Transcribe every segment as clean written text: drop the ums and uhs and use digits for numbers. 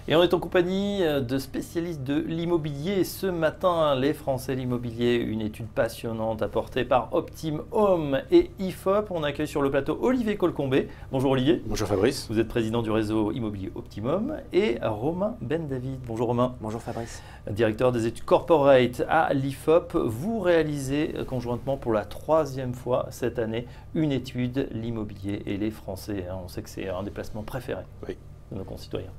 Et on est en compagnie de spécialistes de l'immobilier. Ce matin, les Français l'immobilier, une étude passionnante apportée par Optim Home et IFOP. On accueille sur le plateau Olivier Colcombé. Bonjour Olivier. Bonjour Fabrice. Vous êtes président du réseau immobilier Optimum. Et Romain Ben David. Bonjour Romain. Bonjour Fabrice. Directeur des études corporate à l'IFOP. Vous réalisez conjointement pour la 3e fois cette année une étude, l'immobilier et les Français. On sait que c'est un des placements préférés de nos concitoyens.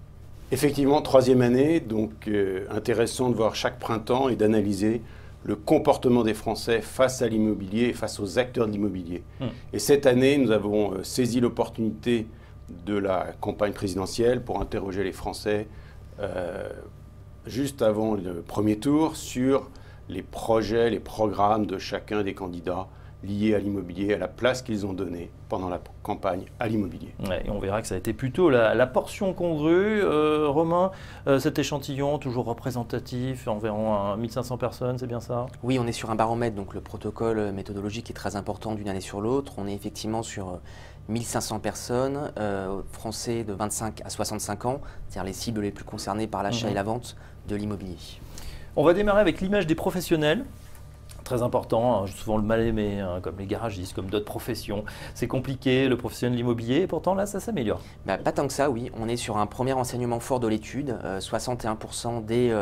Effectivement, 3e année, donc intéressant de voir chaque printemps et d'analyser le comportement des Français face à l'immobilier et face aux acteurs de l'immobilier. Et cette année, nous avons saisi l'opportunité de la campagne présidentielle pour interroger les Français juste avant le premier tour sur les projets, les programmes de chacun des candidats liés à l'immobilier, à la place qu'ils ont donnée pendant la campagne à l'immobilier. Ouais, et on verra que ça a été plutôt la portion congrue. Romain, cet échantillon toujours représentatif, environ 1500 personnes, c'est bien ça? Oui, on est sur un baromètre, donc le protocole méthodologique est très important d'une année sur l'autre. On est effectivement sur 1500 personnes, Français de 25 à 65 ans, c'est-à-dire les cibles les plus concernées par l'achat et la vente de l'immobilier. On va démarrer avec l'image des professionnels. Très important, souvent le mal aimé, comme les garagistes, comme d'autres professions. C'est compliqué, le professionnel de l'immobilier, et pourtant là, ça s'améliore. Pas tant que ça, oui. On est sur un premier enseignement fort de l'étude. 61% des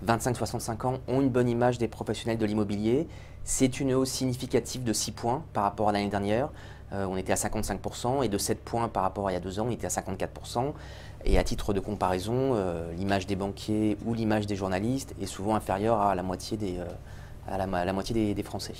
25-65 ans ont une bonne image des professionnels de l'immobilier. C'est une hausse significative de 6 points par rapport à l'année dernière. On était à 55% et de 7 points par rapport à il y a 2 ans, on était à 54%. Et à titre de comparaison, l'image des banquiers ou l'image des journalistes est souvent inférieure à la moitié des Français.